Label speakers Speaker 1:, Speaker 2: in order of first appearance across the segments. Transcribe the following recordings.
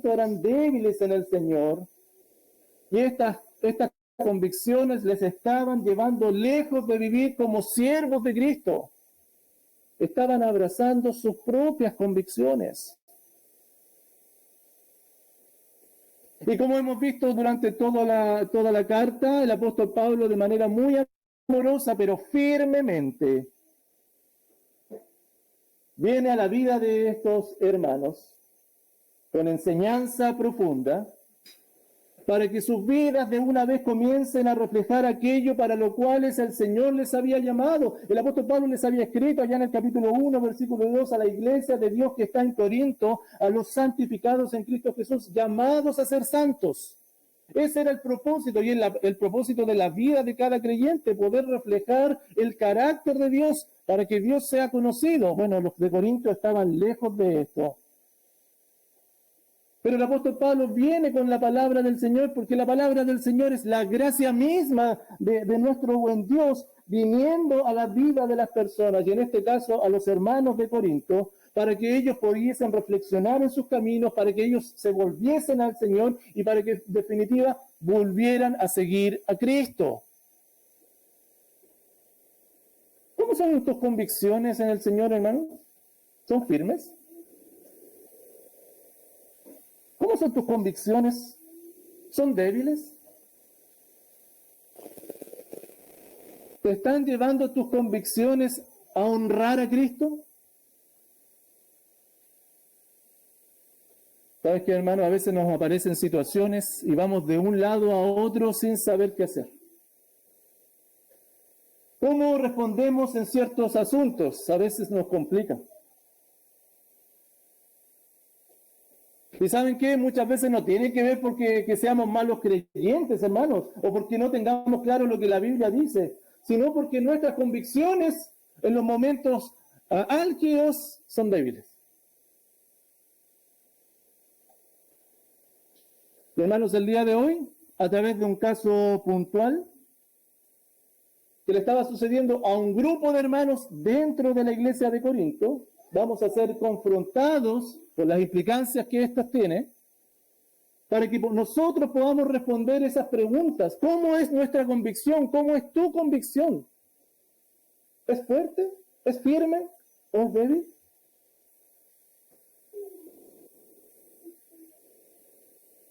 Speaker 1: Corinto eran débiles en el Señor y estas convicciones les estaban llevando lejos de vivir como siervos de Cristo. Estaban abrazando sus propias convicciones. Y como hemos visto durante toda la carta, el apóstol Pablo de manera muy amorosa, pero firmemente, viene a la vida de estos hermanos con enseñanza profunda para que sus vidas de una vez comiencen a reflejar aquello para lo cual el Señor les había llamado. El apóstol Pablo les había escrito allá en el capítulo 1, versículo 2, a la iglesia de Dios que está en Corinto, a los santificados en Cristo Jesús, llamados a ser santos. Ese era el propósito, y el propósito de la vida de cada creyente, poder reflejar el carácter de Dios para que Dios sea conocido. Bueno, los de Corinto estaban lejos de esto. Pero el apóstol Pablo viene con la palabra del Señor, porque la palabra del Señor es la gracia misma de nuestro buen Dios, viniendo a la vida de las personas, y en este caso a los hermanos de Corinto, para que ellos pudiesen reflexionar en sus caminos, para que ellos se volviesen al Señor y para que en definitiva volvieran a seguir a Cristo. ¿Cómo son tus convicciones en el Señor, hermano? ¿Son firmes? ¿Cómo son tus convicciones? ¿Son débiles? ¿Te están llevando tus convicciones a honrar a Cristo? ¿Sabes qué, hermano? A veces nos aparecen situaciones y vamos de un lado a otro sin saber qué hacer. ¿Cómo respondemos en ciertos asuntos? A veces nos complica. ¿Y saben qué? Muchas veces no tiene que ver porque seamos malos creyentes, hermanos, o porque no tengamos claro lo que la Biblia dice, sino porque nuestras convicciones en los momentos álgidos son débiles. Hermanos, el día de hoy, a través de un caso puntual que le estaba sucediendo a un grupo de hermanos dentro de la iglesia de Corinto, vamos a ser confrontados por las implicancias que éstas tienen, para que nosotros podamos responder esas preguntas. ¿Cómo es nuestra convicción? ¿Cómo es tu convicción? ¿Es fuerte? ¿Es firme? ¿O es débil?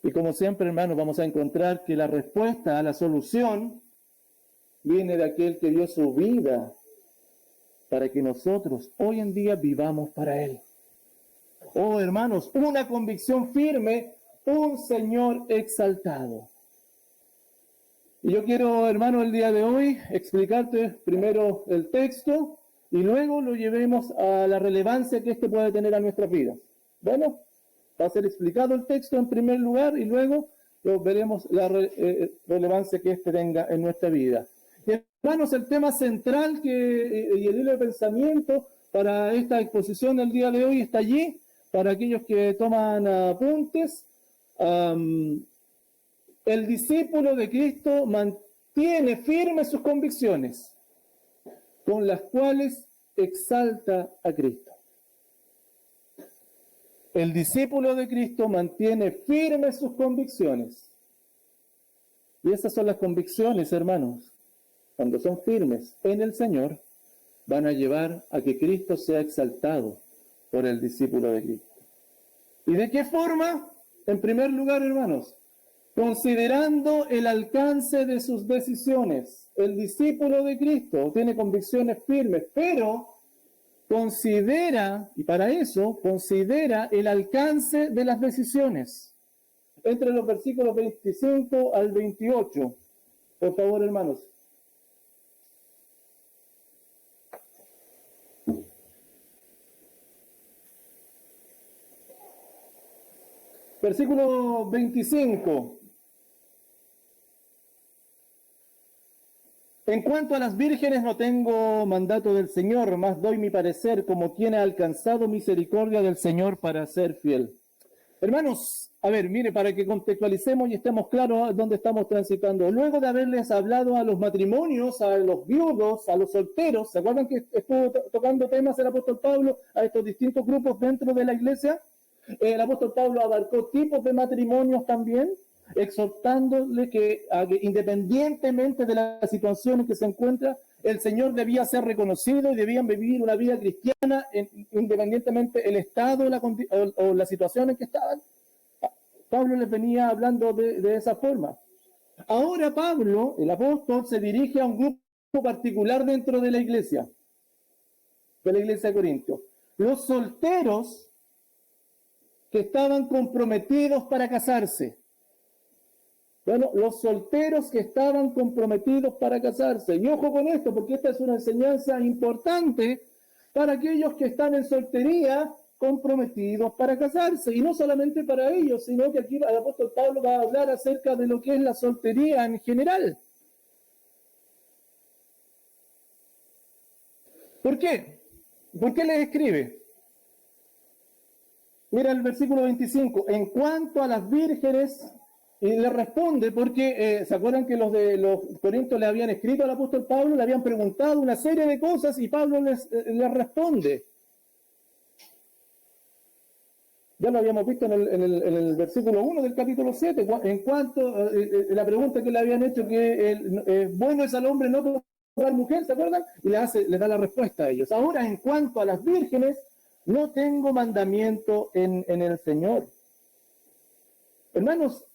Speaker 1: Y como siempre, hermanos, vamos a encontrar que la respuesta a la solución viene de aquel que dio su vida para que nosotros hoy en día vivamos para Él. Oh, hermanos, una convicción firme, un Señor exaltado. Y yo quiero, hermano, el día de hoy explicarte primero el texto y luego lo llevemos a la relevancia que este puede tener a nuestras vidas. Bueno, va a ser explicado el texto en primer lugar y luego veremos la relevancia que este tenga en nuestra vida. Y, hermanos, el tema central y el hilo de pensamiento para esta exposición del día de hoy está allí, para aquellos que toman apuntes. El discípulo de Cristo mantiene firmes sus convicciones, con las cuales exalta a Cristo. El discípulo de Cristo mantiene firmes sus convicciones. Y esas son las convicciones, hermanos. Cuando son firmes en el Señor, van a llevar a que Cristo sea exaltado por el discípulo de Cristo. ¿Y de qué forma? En primer lugar, hermanos, considerando el alcance de sus decisiones. El discípulo de Cristo tiene convicciones firmes, pero considera, y para eso, considera el alcance de las decisiones. Entre los versículos 25 al 28. Por favor, hermanos. Versículo 25. En cuanto a las vírgenes no tengo mandato del Señor, mas doy mi parecer como quien ha alcanzado misericordia del Señor para ser fiel. Hermanos, a ver, mire, para que contextualicemos y estemos claros dónde estamos transitando. Luego de haberles hablado a los matrimonios, a los viudos, a los solteros, ¿se acuerdan que estuvo tocando temas el apóstol Pablo a estos distintos grupos dentro de la iglesia? El apóstol Pablo abarcó tipos de matrimonios también, exhortándole que independientemente de la situación en que se encuentra, el Señor debía ser reconocido y debían vivir una vida cristiana independientemente del estado o la situación en que estaban. Pablo les venía hablando de esa forma. Ahora Pablo, el apóstol, se dirige a un grupo particular dentro de la iglesia de Corintios. Los solteros que estaban comprometidos para casarse. Bueno, los solteros que estaban comprometidos para casarse. Y ojo con esto, porque esta es una enseñanza importante para aquellos que están en soltería comprometidos para casarse. Y no solamente para ellos, sino que aquí el apóstol Pablo va a hablar acerca de lo que es la soltería en general. ¿Por qué? ¿Por qué les escribe? Mira el versículo 25. En cuanto a las vírgenes, y le responde, porque ¿se acuerdan que los de los Corintios le habían escrito al apóstol Pablo, le habían preguntado una serie de cosas y Pablo les responde? Ya lo habíamos visto en el versículo 1 del capítulo 7, en cuanto la pregunta que le habían hecho, que bueno es al hombre no tocar mujer, ¿se acuerdan? Y le da la respuesta a ellos. Ahora, en cuanto a las vírgenes, no tengo mandamiento en el Señor. Hermanos,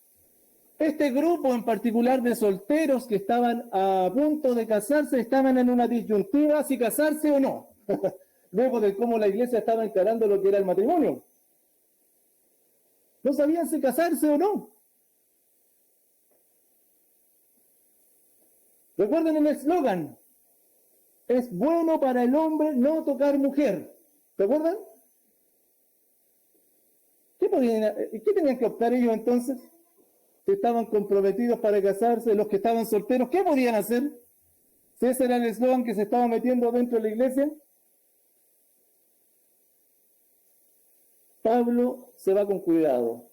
Speaker 1: este grupo en particular de solteros que estaban a punto de casarse, estaban en una disyuntiva si casarse o no, luego de cómo la iglesia estaba encarando lo que era el matrimonio. No sabían si casarse o no. Recuerden el eslogan: es bueno para el hombre no tocar mujer. ¿Recuerdan? ¿Qué tenían que optar ellos entonces? Si estaban comprometidos para casarse, los que estaban solteros, ¿qué podían hacer? Si ese era el eslogan que se estaba metiendo dentro de la iglesia. Pablo se va con cuidado,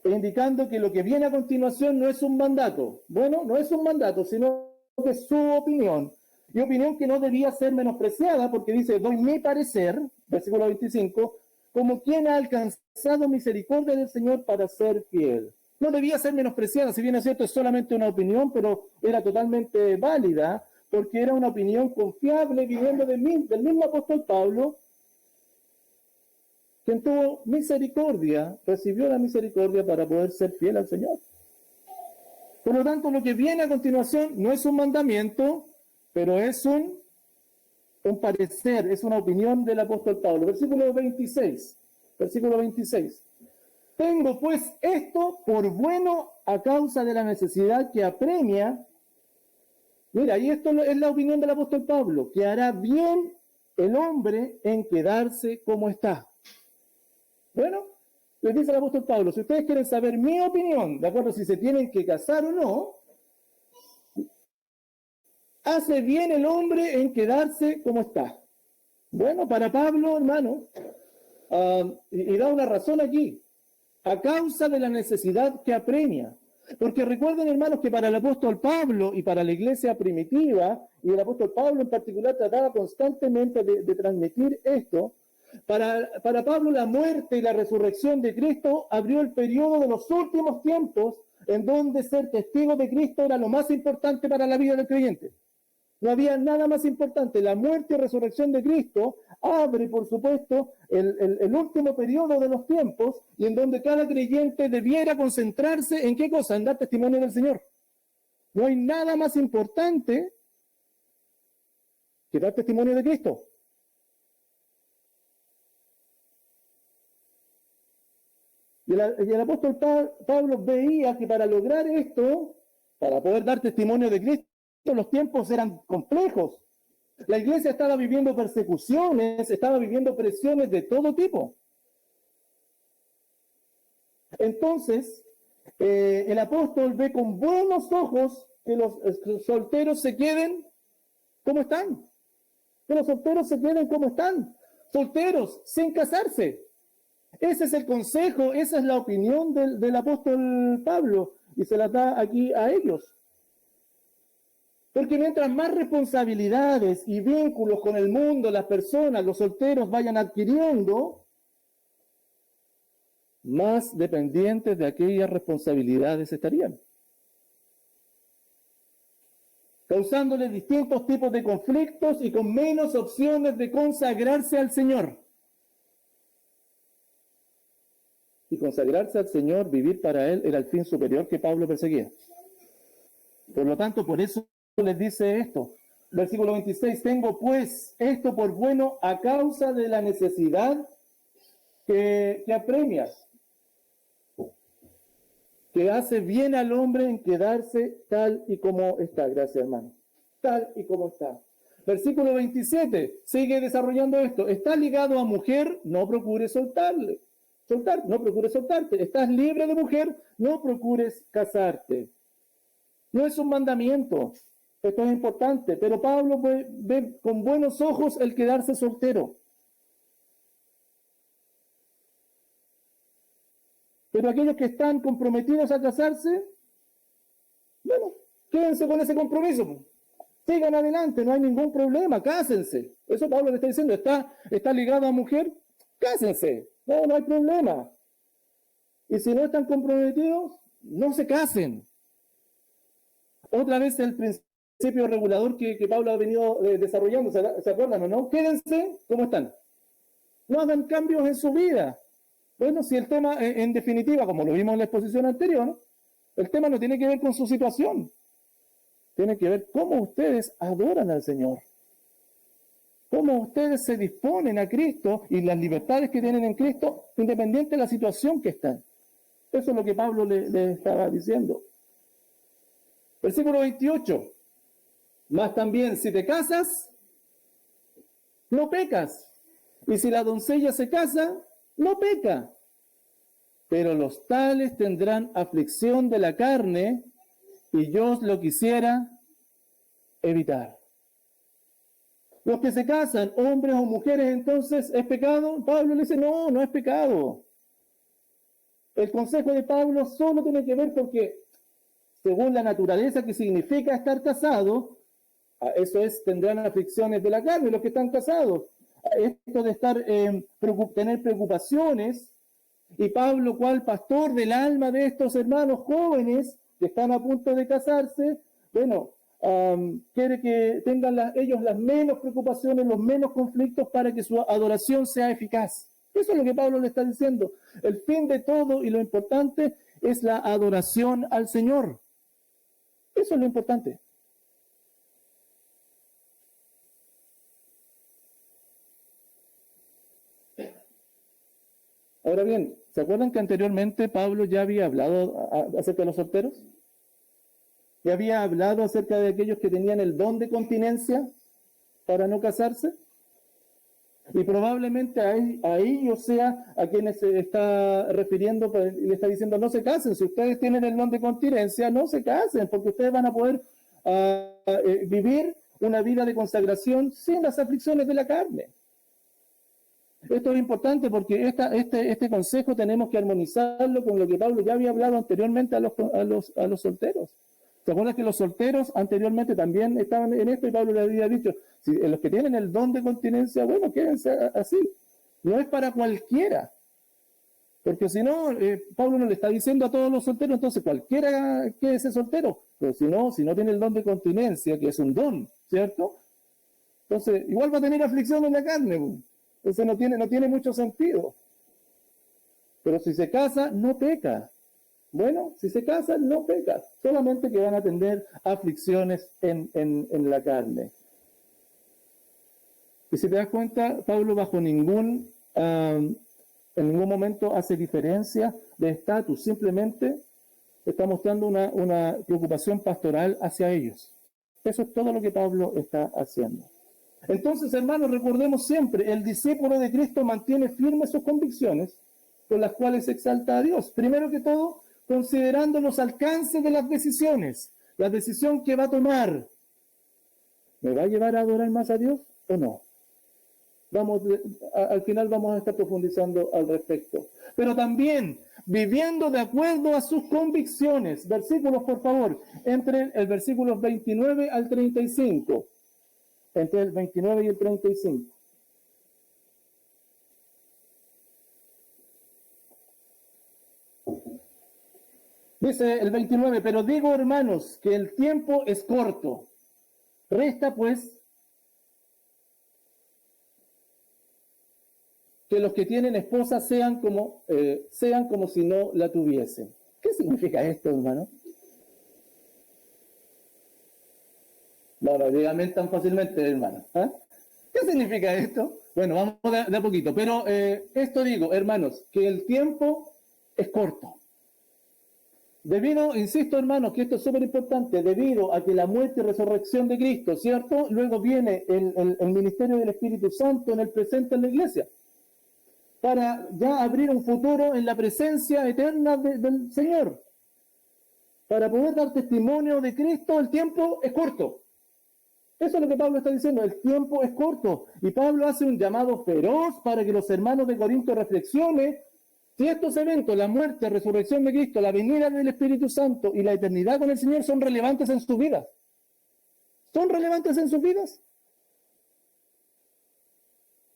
Speaker 1: indicando que lo que viene a continuación no es un mandato. Bueno, no es un mandato, sino que es su opinión. Y opinión que no debía ser menospreciada, porque dice: doy mi parecer, versículo 25, como quien ha alcanzado misericordia del Señor para ser fiel. No debía ser menospreciada, si bien es cierto, es solamente una opinión, pero era totalmente válida, porque era una opinión confiable, viniendo del mismo apóstol Pablo, quien tuvo misericordia, recibió la misericordia para poder ser fiel al Señor. Por lo tanto, lo que viene a continuación no es un mandamiento, pero es un parecer, es una opinión del apóstol Pablo. Versículo 26. Tengo pues esto por bueno a causa de la necesidad que apremia. Mira, y esto es la opinión del apóstol Pablo, que hará bien el hombre en quedarse como está. Bueno, les dice el apóstol Pablo: si ustedes quieren saber mi opinión, de acuerdo si se tienen que casar o no, hace bien el hombre en quedarse como está. Bueno, para Pablo, hermano, y da una razón aquí: a causa de la necesidad que apremia. Porque recuerden, hermanos, que para el apóstol Pablo y para la iglesia primitiva, y el apóstol Pablo en particular trataba constantemente de transmitir esto, para Pablo la muerte y la resurrección de Cristo abrió el periodo de los últimos tiempos, en donde ser testigo de Cristo era lo más importante para la vida del creyente. No había nada más importante. La muerte y resurrección de Cristo abre, por supuesto, el último periodo de los tiempos, y en donde cada creyente debiera concentrarse en qué cosa: en dar testimonio del Señor. No hay nada más importante que dar testimonio de Cristo. Y el apóstol Pablo veía que para lograr esto, para poder dar testimonio de Cristo, los tiempos eran complejos. La iglesia estaba viviendo persecuciones, estaba viviendo presiones de todo tipo. Entonces, el apóstol ve con buenos ojos que los solteros se queden como están. Que los solteros se queden como están. Solteros, sin casarse. Ese es el consejo, esa es la opinión del apóstol Pablo, y se la da aquí a ellos. Porque mientras más responsabilidades y vínculos con el mundo, las personas, los solteros vayan adquiriendo, más dependientes de aquellas responsabilidades estarían, causándoles distintos tipos de conflictos y con menos opciones de consagrarse al Señor. Y consagrarse al Señor, vivir para Él, era el fin superior que Pablo perseguía. Por lo tanto, por eso les dice esto. Versículo 26, tengo pues esto por bueno a causa de la necesidad que apremia, que hace bien al hombre en quedarse tal y como está. Gracias, hermano. Tal y como está. Versículo 27, sigue desarrollando esto. Estás ligado a mujer, no procures no procures soltarte. Estás libre de mujer, no procures casarte. No es un mandamiento, esto es importante, pero Pablo ve con buenos ojos el quedarse soltero. Pero aquellos que están comprometidos a casarse, bueno, quédense con ese compromiso. Sigan adelante, no hay ningún problema, cásense. Eso Pablo le está diciendo, está ligado a mujer, cásense, no hay problema. Y si no están comprometidos, no se casen. Otra vez el principio regulador que Pablo ha venido desarrollando, ¿se acuerdan o no? Quédense como están. No hagan cambios en su vida. Bueno, si el tema, en definitiva, como lo vimos en la exposición anterior, el tema no tiene que ver con su situación. Tiene que ver cómo ustedes adoran al Señor. Cómo ustedes se disponen a Cristo y las libertades que tienen en Cristo, independiente de la situación que están. Eso es lo que Pablo le estaba diciendo. Versículo 28. Más también, si te casas, no pecas. Y si la doncella se casa, no peca. Pero los tales tendrán aflicción de la carne, y yo os lo quisiera evitar. Los que se casan, hombres o mujeres, entonces, ¿es pecado? Pablo le dice, no es pecado. El consejo de Pablo solo tiene que ver porque, según la naturaleza que significa estar casado, eso es, tendrán aflicciones de la carne, los que están casados. Esto de tener preocupaciones, y Pablo, cual pastor del alma de estos hermanos jóvenes que están a punto de casarse, bueno, quiere que tengan ellos las menos preocupaciones, los menos conflictos para que su adoración sea eficaz. Eso es lo que Pablo le está diciendo. El fin de todo y lo importante es la adoración al Señor. Eso es lo importante. Ahora bien, ¿se acuerdan que anteriormente Pablo ya había hablado acerca de los solteros? ¿Ya había hablado acerca de aquellos que tenían el don de continencia para no casarse? Y probablemente a ellos sea a quienes se está refiriendo y le está diciendo no se casen. Si ustedes tienen el don de continencia, no se casen, porque ustedes van a poder vivir una vida de consagración sin las aflicciones de la carne. Esto es importante porque este consejo tenemos que armonizarlo con lo que Pablo ya había hablado anteriormente a los solteros. ¿Se acuerdan que los solteros anteriormente también estaban en esto y Pablo le había dicho, si los que tienen el don de continencia, bueno, quédense así. No es para cualquiera. Porque si no, Pablo no le está diciendo a todos los solteros, entonces cualquiera quédese soltero. Pero si no tiene el don de continencia, que es un don, ¿cierto? Entonces, igual va a tener aflicción en la carne. Entonces no tiene mucho sentido. Pero si se casa, no peca. Bueno, si se casa, no peca. Solamente que van a tener aflicciones en la carne. Y si te das cuenta, Pablo en ningún momento hace diferencia de estatus. Simplemente está mostrando una preocupación pastoral hacia ellos. Eso es todo lo que Pablo está haciendo. Entonces, hermanos, recordemos siempre, el discípulo de Cristo mantiene firmes sus convicciones con las cuales exalta a Dios. Primero que todo, considerando los alcances de las decisiones. La decisión que va a tomar, ¿me va a llevar a adorar más a Dios o no? Al final vamos a estar profundizando al respecto. Pero también, viviendo de acuerdo a sus convicciones. Versículos, por favor, entre el versículo 29 al 35. Entre el 29 y el 35. Dice el 29, pero digo, hermanos, que el tiempo es corto. Resta, pues, que los que tienen esposa sean como si no la tuviesen. ¿Qué significa esto, hermano? No digan tan fácilmente, hermano. ¿Ah? ¿Qué significa esto? Bueno, vamos de a poquito. Pero esto digo, hermanos, que el tiempo es corto. Debido, insisto, hermanos, que esto es súper importante, debido a que la muerte y resurrección de Cristo, ¿cierto? Luego viene el ministerio del Espíritu Santo en el presente en la iglesia, para ya abrir un futuro en la presencia eterna del Señor. Para poder dar testimonio de Cristo, el tiempo es corto. Eso es lo que Pablo está diciendo, el tiempo es corto. Y Pablo hace un llamado feroz para que los hermanos de Corinto reflexionen si estos eventos, la muerte, resurrección de Cristo, la venida del Espíritu Santo y la eternidad con el Señor son relevantes en sus vidas. ¿Son relevantes en sus vidas?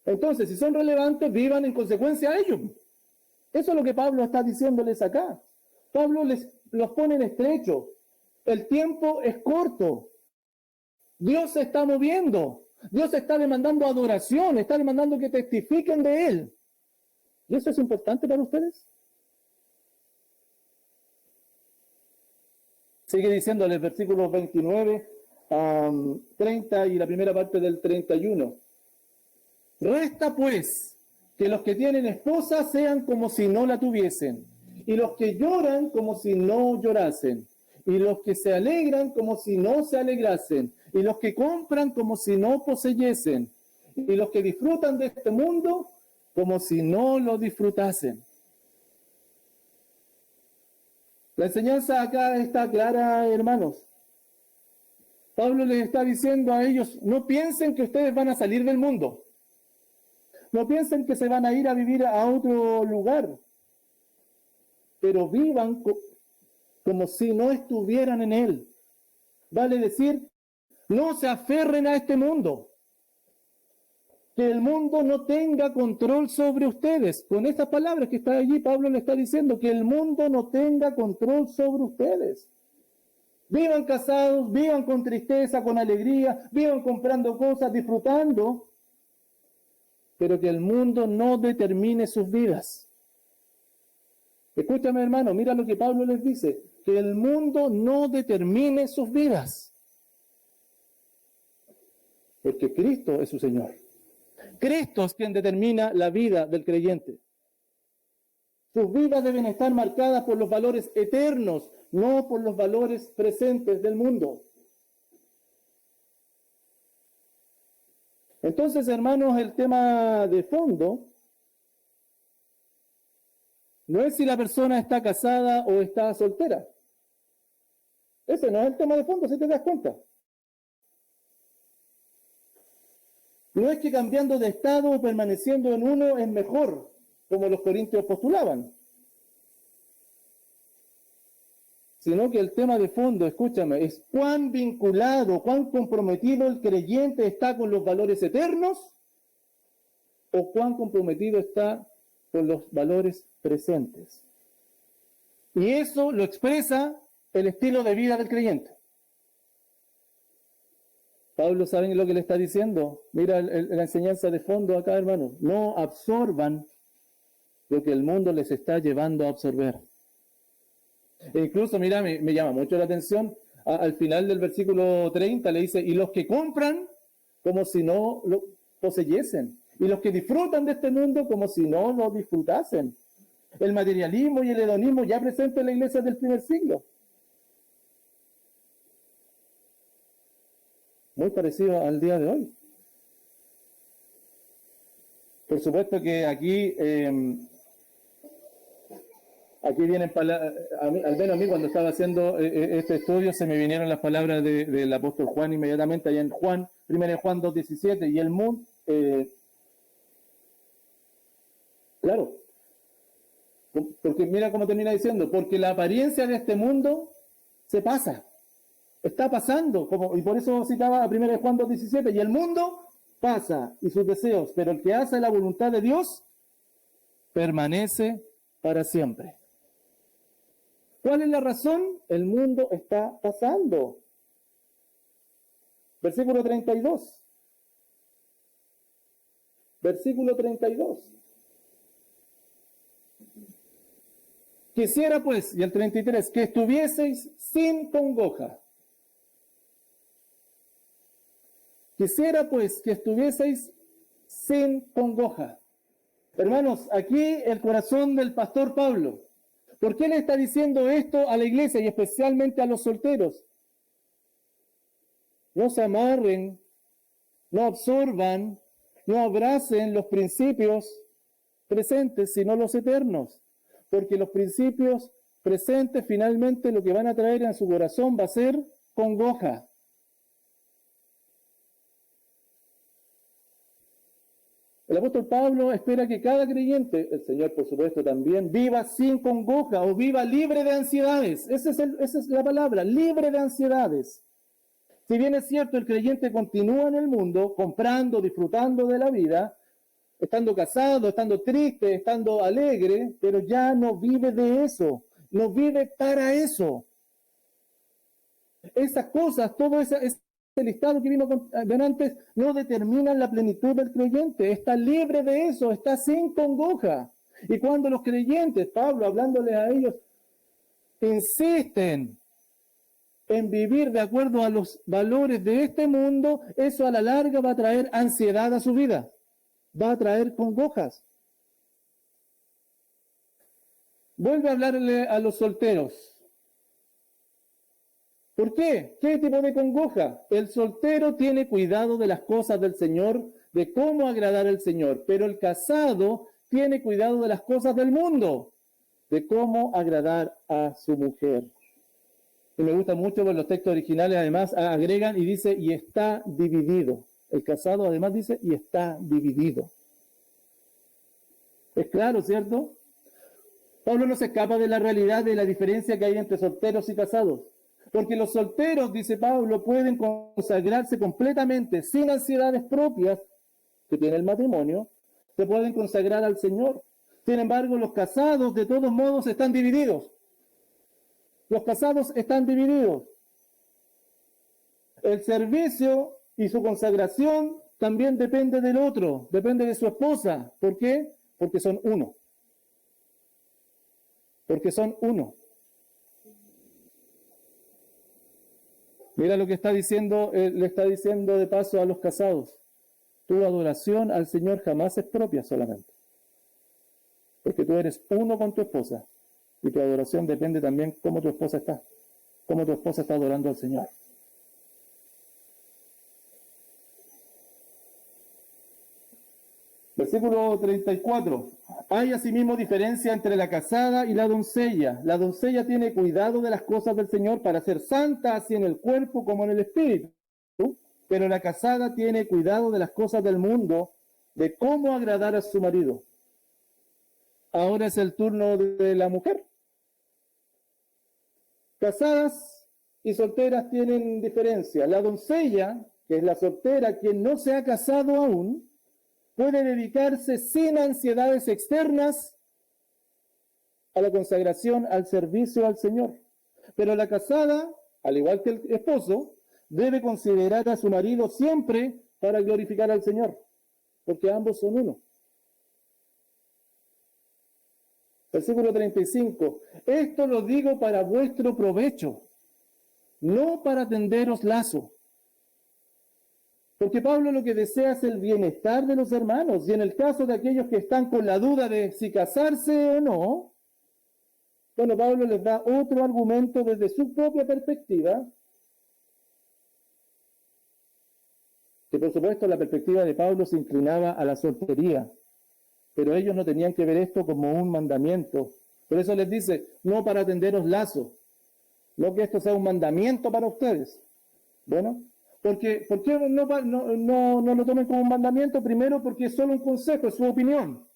Speaker 1: Entonces, si son relevantes, vivan en consecuencia a ellos. Eso es lo que Pablo está diciéndoles acá. Pablo los pone en estrecho. El tiempo es corto. Dios se está moviendo. Dios está demandando adoración, está demandando que testifiquen de Él. ¿Y eso es importante para ustedes? Sigue diciéndole el versículo 29, 30 y la primera parte del 31. Resta pues que los que tienen esposa sean como si no la tuviesen, y los que lloran como si no llorasen, y los que se alegran como si no se alegrasen, y los que compran como si no poseyesen, y los que disfrutan de este mundo como si no lo disfrutasen. La enseñanza acá está clara, hermanos. Pablo les está diciendo a ellos, no piensen que ustedes van a salir del mundo. No piensen que se van a ir a vivir a otro lugar. Pero vivan como si no estuvieran en él. Vale decir, no se aferren a este mundo. Que el mundo no tenga control sobre ustedes. Con estas palabras que está allí, Pablo le está diciendo que el mundo no tenga control sobre ustedes. Vivan casados, vivan con tristeza, con alegría, vivan comprando cosas, disfrutando, pero que el mundo no determine sus vidas. Escúchame, hermano, mira lo que Pablo les dice, que el mundo no determine sus vidas. Porque Cristo es su Señor. Cristo es quien determina la vida del creyente. Sus vidas deben estar marcadas por los valores eternos, no por los valores presentes del mundo. Entonces, hermanos, el tema de fondo no es si la persona está casada o está soltera. Ese no es el tema de fondo, si te das cuenta. No es que cambiando de estado o permaneciendo en uno es mejor, como los corintios postulaban. Sino que el tema de fondo, escúchame, es cuán vinculado, cuán comprometido el creyente está con los valores eternos o cuán comprometido está con los valores presentes. Y eso lo expresa el estilo de vida del creyente. Pablo, ¿saben lo que le está diciendo? Mira la enseñanza de fondo acá, hermano. No absorban lo que el mundo les está llevando a absorber. E incluso, mira, me llama mucho la atención, al final del versículo 30 le dice, y los que compran como si no lo poseyesen, y los que disfrutan de este mundo como si no lo disfrutasen. El materialismo y el hedonismo ya presentes en la iglesia del primer siglo. Muy parecido al día de hoy. Por supuesto que aquí vienen palabras, al menos a mí cuando estaba haciendo este estudio se me vinieron las palabras del apóstol Juan inmediatamente, allá en Juan, 1 Juan 2:17, y el mundo, claro, porque mira cómo termina diciendo, porque la apariencia de este mundo se pasa. Está pasando, y por eso citaba a 1 Juan 2:17, y el mundo pasa y sus deseos, pero el que hace la voluntad de Dios permanece para siempre. ¿Cuál es la razón? El mundo está pasando. Versículo 32. Versículo 32. Quisiera pues, y el 33, que estuvieseis sin congoja. Quisiera pues que estuvieseis sin congoja. Hermanos, aquí el corazón del pastor Pablo. ¿Por qué le está diciendo esto a la iglesia y especialmente a los solteros? No se amarren, no absorban, no abracen los principios presentes, sino los eternos. Porque los principios presentes finalmente lo que van a traer en su corazón va a ser congoja. El apóstol Pablo espera que cada creyente, el Señor por supuesto también, viva sin congoja o viva libre de ansiedades. Esa es la palabra, libre de ansiedades. Si bien es cierto, el creyente continúa en el mundo, comprando, disfrutando de la vida, estando casado, estando triste, estando alegre, pero ya no vive de eso, no vive para eso. Esas cosas, todo ese listado que vimos antes, no determinan la plenitud del creyente, está libre de eso, está sin congoja. Y cuando los creyentes, Pablo hablándoles a ellos, insisten en vivir de acuerdo a los valores de este mundo, eso a la larga va a traer ansiedad a su vida, va a traer congojas. Vuelve a hablarle a los solteros. ¿Por qué? ¿Qué tipo de congoja? El soltero tiene cuidado de las cosas del Señor, de cómo agradar al Señor, pero el casado tiene cuidado de las cosas del mundo, de cómo agradar a su mujer. Y me gusta mucho porque los textos originales además agregan y dice, y está dividido. El casado además dice, y está dividido. Es claro, ¿cierto? Pablo no se escapa de la realidad de la diferencia que hay entre solteros y casados. Porque los solteros, dice Pablo, pueden consagrarse completamente, sin ansiedades propias que tiene el matrimonio, se pueden consagrar al Señor. Sin embargo, los casados, de todos modos, están divididos. Los casados están divididos. El servicio y su consagración también depende del otro, depende de su esposa. ¿Por qué? Porque son uno. Porque son uno. Mira lo que está diciendo, le está diciendo de paso a los casados. Tu adoración al Señor jamás es propia solamente. Porque tú eres uno con tu esposa. Y tu adoración depende también cómo tu esposa está. Cómo tu esposa está adorando al Señor. Versículo 34. Hay asimismo diferencia entre la casada y la doncella. La doncella tiene cuidado de las cosas del Señor para ser santa así en el cuerpo como en el espíritu. Pero la casada tiene cuidado de las cosas del mundo, de cómo agradar a su marido. Ahora es el turno de la mujer. Casadas y solteras tienen diferencia. La doncella, que es la soltera, quien no se ha casado aún, puede dedicarse sin ansiedades externas a la consagración, al servicio al Señor. Pero la casada, al igual que el esposo, debe considerar a su marido siempre para glorificar al Señor, porque ambos son uno. Versículo 35. Esto lo digo para vuestro provecho, no para tenderos lazo. Porque Pablo lo que desea es el bienestar de los hermanos. Y en el caso de aquellos que están con la duda de si casarse o no, bueno, Pablo les da otro argumento desde su propia perspectiva, que por supuesto la perspectiva de Pablo se inclinaba a la soltería. Pero ellos no tenían que ver esto como un mandamiento. Por eso les dice, no para tenderos lazo, no que esto sea un mandamiento para ustedes. Bueno, ¿por qué no lo tomen como un mandamiento? Primero, porque es solo un consejo, es su opinión,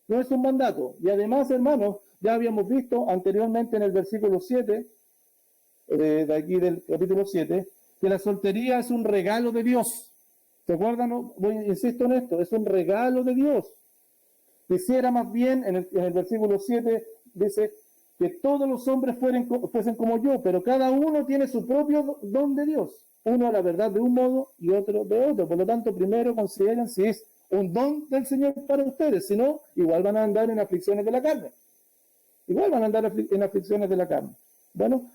Speaker 1: no es un mandato. Y además, hermanos, ya habíamos visto anteriormente en el versículo 7, de aquí del capítulo 7, que la soltería es un regalo de Dios. ¿Se acuerdan? Insisto en esto, es un regalo de Dios. Quisiera más bien, en el versículo 7, dice, que todos los hombres fuesen como yo, pero cada uno tiene su propio don de Dios. Uno a la verdad de un modo y otro de otro. Por lo tanto, primero consideren si es un don del Señor para ustedes. Si no, igual van a andar en aflicciones de la carne. Igual van a andar en aflicciones de la carne. Bueno,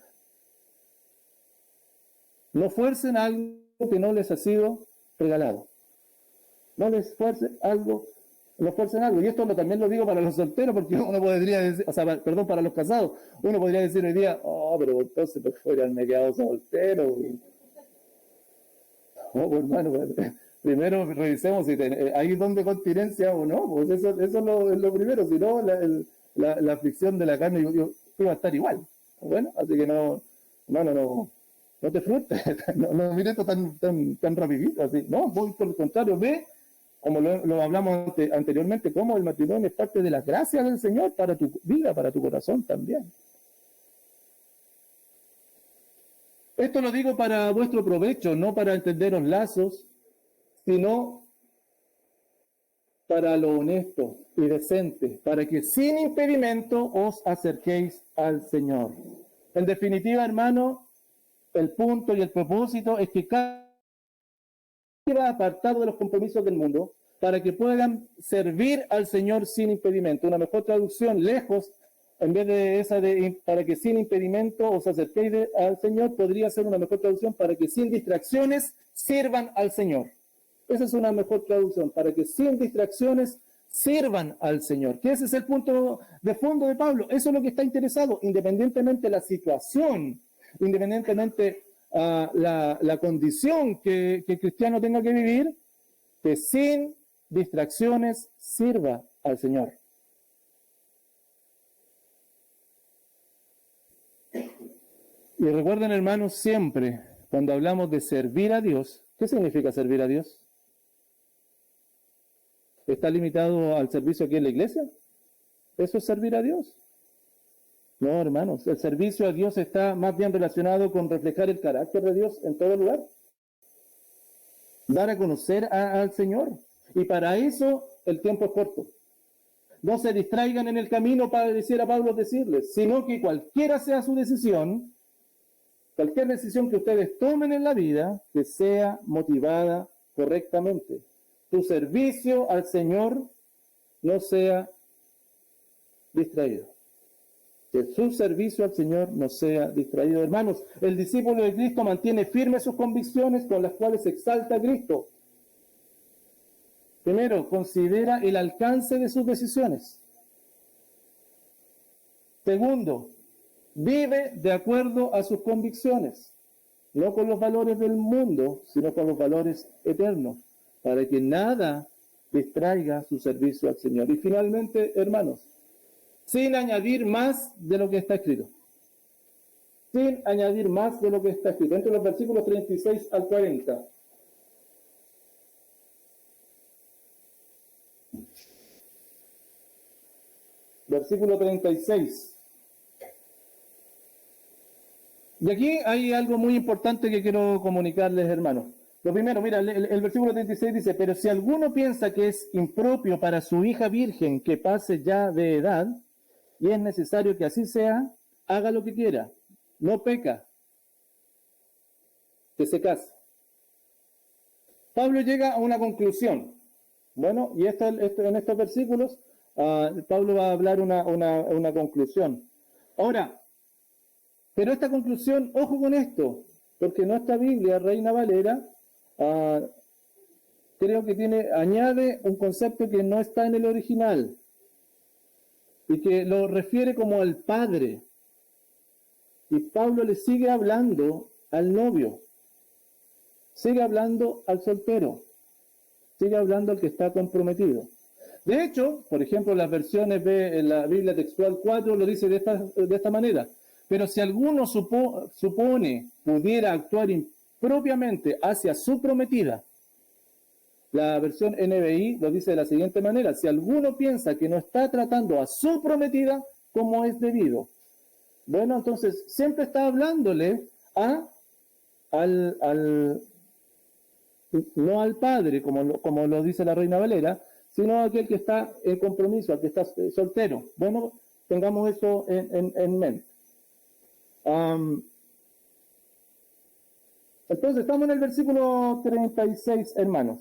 Speaker 1: no fuercen algo que no les ha sido regalado. No les fuercen algo. Y esto también lo digo para los solteros, porque uno podría decir, perdón, para los casados, uno podría decir hoy día, pero entonces me he quedado soltero. Pues hermano, primero revisemos si hay don de continencia o no, pues eso es lo primero, si no, la aflicción de la carne iba a estar igual. Bueno, así que no te frustres, no mires esto tan rapidito, así, no, voy por el contrario, ve, como lo hablamos anteriormente, cómo el matrimonio es parte de la gracia del Señor para tu vida, para tu corazón también. Esto lo digo para vuestro provecho, no para entenderos lazos, sino para lo honesto y decente, para que sin impedimento os acerquéis al Señor. En definitiva, hermano, el punto y el propósito es que cada va apartado de los compromisos del mundo para que puedan servir al Señor sin impedimento. Una mejor traducción, lejos, en vez de esa de para que sin impedimento os acerquéis al Señor, podría ser una mejor traducción para que sin distracciones sirvan al Señor. Esa es una mejor traducción, para que sin distracciones sirvan al Señor. Que ese es el punto de fondo de Pablo. Eso es lo que está interesado, independientemente de la situación, independientemente la condición que el cristiano tenga que vivir, que sin distracciones sirva al Señor. Y recuerden, hermanos, siempre cuando hablamos de servir a Dios, ¿qué significa servir a Dios? ¿Está limitado al servicio aquí en la iglesia? ¿Eso es servir a Dios? No, hermanos, el servicio a Dios está más bien relacionado con reflejar el carácter de Dios en todo lugar. Dar a conocer al Señor. Y para eso el tiempo es corto. No se distraigan en el camino, para decir a Pablo decirles, sino que cualquiera sea su decisión, cualquier decisión que ustedes tomen en la vida, que sea motivada correctamente. Tu servicio al Señor no sea distraído. Que su servicio al Señor no sea distraído. Hermanos, el discípulo de Cristo mantiene firmes sus convicciones con las cuales exalta a Cristo. Primero, considera el alcance de sus decisiones. Segundo, vive de acuerdo a sus convicciones, no con los valores del mundo, sino con los valores eternos, para que nada distraiga su servicio al Señor. Y finalmente, hermanos, sin añadir más de lo que está escrito. Sin añadir más de lo que está escrito. Entre los versículos 36 al 40. Versículo 36. Y aquí hay algo muy importante que quiero comunicarles, hermanos. Lo primero, mira, el versículo 36 dice, pero si alguno piensa que es impropio para su hija virgen que pase ya de edad, y es necesario que así sea, haga lo que quiera, no peca, que se case. Pablo llega a una conclusión. Bueno, y en estos versículos, Pablo va a hablar una conclusión. Ahora, pero esta conclusión, ojo con esto, porque nuestra Biblia, Reina Valera, creo que añade un concepto que no está en el original y que lo refiere como al padre. Y Pablo le sigue hablando al novio, sigue hablando al soltero, sigue hablando al que está comprometido. De hecho, por ejemplo, las versiones en la Biblia textual 4 lo dice de esta manera. Pero si alguno supone pudiera actuar impropiamente hacia su prometida, la versión NBI lo dice de la siguiente manera: si alguno piensa que no está tratando a su prometida como es debido. Bueno, entonces siempre está hablándole no al padre, como lo dice la Reina Valera, sino a aquel que está en compromiso, al que está soltero. Bueno, Tengamos eso en mente. Entonces, estamos en el versículo 36, hermanos.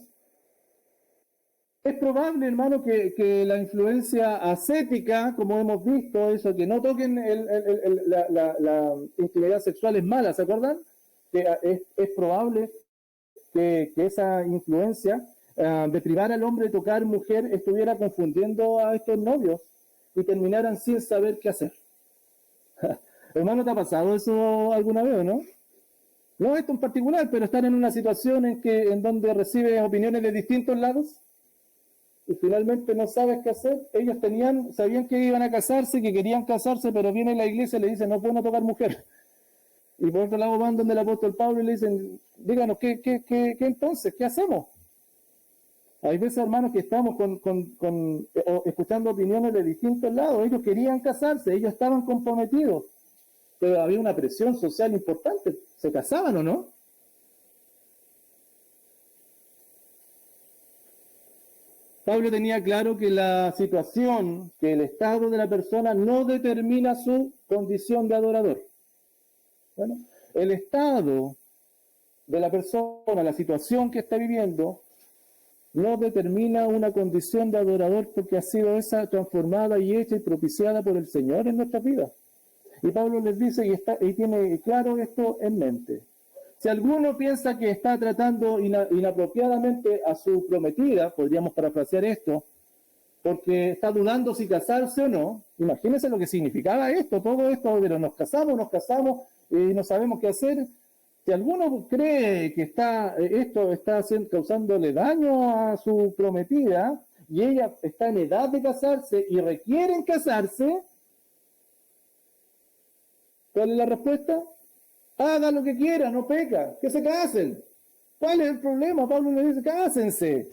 Speaker 1: Es probable, hermano, que la influencia ascética, como hemos visto, eso que no toquen la intimidad sexual es mala, ¿se acuerdan? Que es probable que esa influencia de privar al hombre de tocar mujer estuviera confundiendo a estos novios y terminaran sin saber qué hacer. Hermano, ¿te ha pasado eso alguna vez, no? No esto en particular, pero estar en una situación en donde recibes opiniones de distintos lados y finalmente no sabes qué hacer. Ellos sabían que iban a casarse, que querían casarse, pero viene la iglesia y le dice, no pueden tocar mujer. Y por otro lado van donde el apóstol Pablo y le dicen, díganos, ¿qué entonces? ¿Qué hacemos? Hay veces, hermanos, que estamos escuchando opiniones de distintos lados. Ellos querían casarse, ellos estaban comprometidos, pero había una presión social importante. ¿Se casaban o no? Pablo tenía claro que la situación, que el estado de la persona no determina su condición de adorador. Bueno, el estado de la persona, la situación que está viviendo, no determina una condición de adorador porque ha sido esa transformada y hecha y propiciada por el Señor en nuestras vidas. Y Pablo les dice y tiene claro esto en mente. Si alguno piensa que está tratando inapropiadamente a su prometida, podríamos parafrasear esto, porque está dudando si casarse o no, imagínense lo que significaba esto, todo esto, pero nos casamos y no sabemos qué hacer. Si alguno cree que esto está causándole daño a su prometida y ella está en edad de casarse y requieren casarse, ¿cuál es la respuesta? Haga lo que quiera, no peca, que se casen. ¿Cuál es el problema? Pablo le dice, cásense.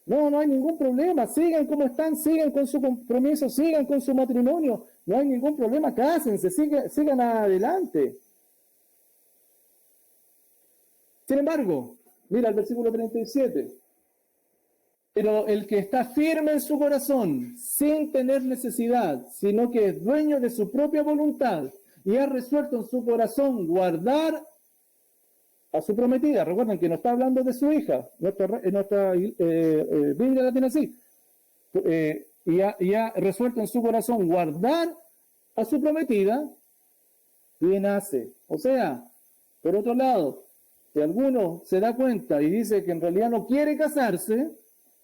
Speaker 1: No hay ningún problema, sigan como están, sigan con su compromiso, sigan con su matrimonio, no hay ningún problema, cásense, sigan adelante. Sin embargo, mira el versículo 37. Pero el que está firme en su corazón, sin tener necesidad, sino que es dueño de su propia voluntad y ha resuelto en su corazón guardar a su prometida. Recuerden que no está hablando de su hija, nuestra Biblia la tiene así. Y ha resuelto en su corazón guardar a su prometida, bien hace. O sea, por otro lado, si alguno se da cuenta y dice que en realidad no quiere casarse,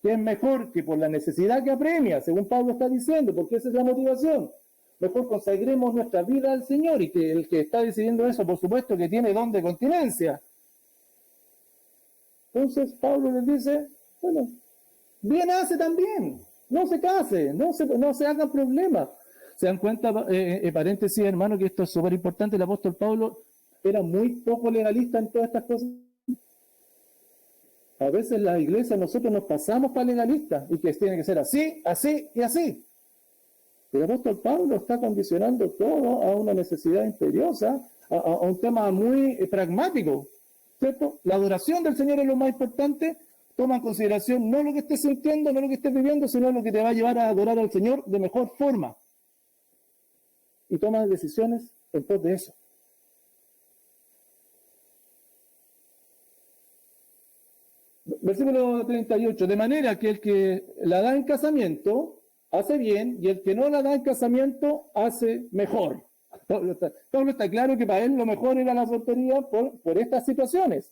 Speaker 1: que es mejor que por la necesidad que apremia, según Pablo está diciendo, porque esa es la motivación, mejor consagremos nuestra vida al Señor, y que el que está decidiendo eso, por supuesto, que tiene don de continencia. Entonces Pablo les dice, bueno, bien hace también, no se case, no se hagan problemas. ¿Se dan cuenta, paréntesis, hermano, que esto es súper importante? El apóstol Pablo era muy poco legalista en todas estas cosas. A veces las iglesias nosotros nos pasamos para legalistas y que tiene que ser así, así y así. El apóstol Pablo está condicionando todo a una necesidad imperiosa, a un tema muy pragmático, ¿cierto? La adoración del Señor es lo más importante. Toma en consideración no lo que estés sintiendo, no lo que estés viviendo, sino lo que te va a llevar a adorar al Señor de mejor forma. Y toma decisiones en pos de eso. Versículo 38. De manera que el que la da en casamiento hace bien, y el que no la da en casamiento hace mejor. Pablo está claro que para él lo mejor era la soltería por estas situaciones.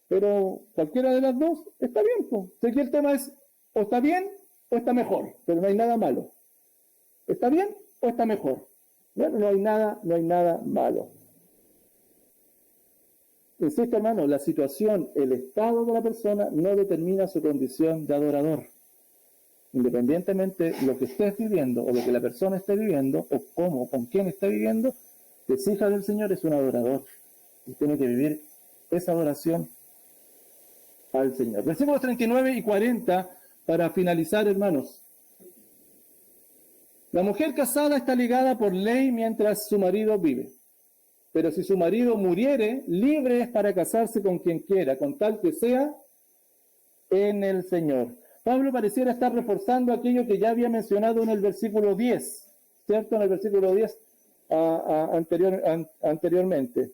Speaker 1: Pero cualquiera de las dos está bien. Pues. Aquí el tema es, o está bien o está mejor, pero no hay nada malo. ¿Está bien o está mejor? Bueno, no hay nada malo. Insisto, hermano, la situación, el estado de la persona no determina su condición de adorador. Independientemente de lo que estés viviendo o lo que la persona esté viviendo o cómo, con quién está viviendo, que es hija del Señor es un adorador y tiene que vivir esa adoración al Señor. Versículos 39 y 40 para finalizar, hermanos. La mujer casada está ligada por ley mientras su marido vive. Pero si su marido muriere, libre es para casarse con quien quiera, con tal que sea en el Señor. Pablo pareciera estar reforzando aquello que ya había mencionado en el versículo 10, ¿cierto? En el versículo 10 anteriormente.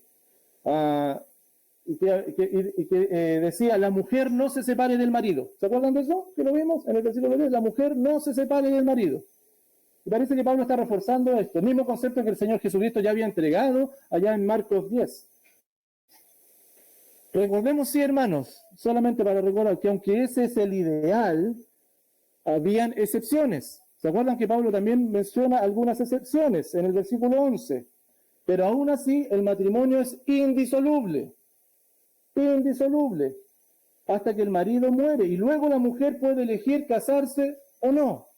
Speaker 1: Y que decía, la mujer no se separe del marido. ¿Se acuerdan de eso? Que lo vimos en el versículo 10, la mujer no se separe del marido. Y parece que Pablo está reforzando esto, el mismo concepto que el Señor Jesucristo ya había entregado allá en Marcos 10. Recordemos, sí, hermanos, solamente para recordar que aunque ese es el ideal, habían excepciones. ¿Se acuerdan que Pablo también menciona algunas excepciones en el versículo 11? Pero aún así el matrimonio es indisoluble, hasta que el marido muere y luego la mujer puede elegir casarse o no.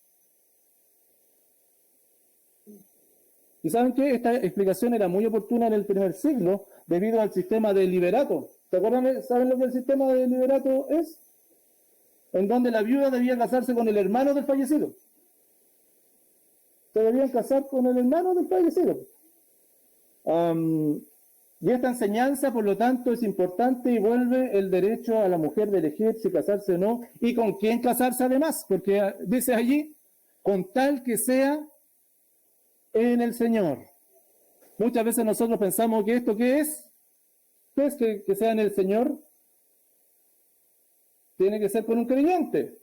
Speaker 1: ¿Y saben qué? Esta explicación era muy oportuna en el primer siglo debido al sistema de liberato. ¿Se acuerdan? ¿Saben lo que el sistema de liberato es? En donde la viuda debía casarse con el hermano del fallecido. Se debían casar con el hermano del fallecido. Y esta enseñanza, por lo tanto, es importante y vuelve el derecho a la mujer de elegir si casarse o no y con quién casarse además, porque dice allí, con tal que sea en el Señor. Muchas veces nosotros pensamos que esto, ¿qué es? ¿Qué es que sea en el Señor? Tiene que ser con un creyente.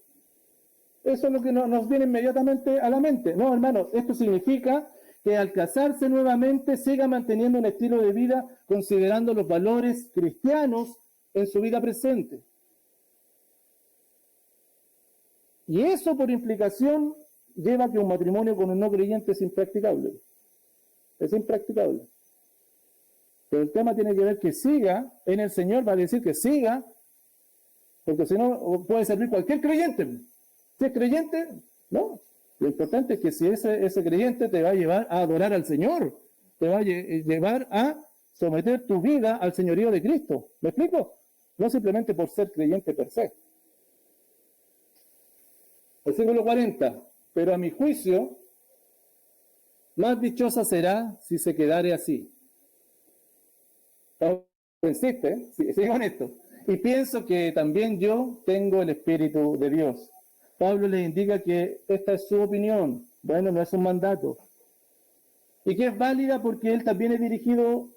Speaker 1: Eso es lo que nos viene inmediatamente a la mente. No, hermanos, esto significa que al casarse nuevamente siga manteniendo un estilo de vida considerando los valores cristianos en su vida presente. Y eso por implicación lleva a que un matrimonio con un no creyente es impracticable. Es impracticable. Pero el tema tiene que ver que siga en el Señor, va a decir que siga, porque si no puede servir cualquier creyente. Si es creyente, no. Lo importante es que si ese creyente te va a llevar a adorar al Señor, te va a llevar a someter tu vida al señorío de Cristo. ¿Me explico? No simplemente por ser creyente per se. Versículo 40. Pero a mi juicio, más dichosa será si se quedare así. Insiste, sigue con esto. Y pienso que también yo tengo el Espíritu de Dios. Pablo les indica que esta es su opinión. Bueno, no es un mandato. Y que es válida porque él también es dirigido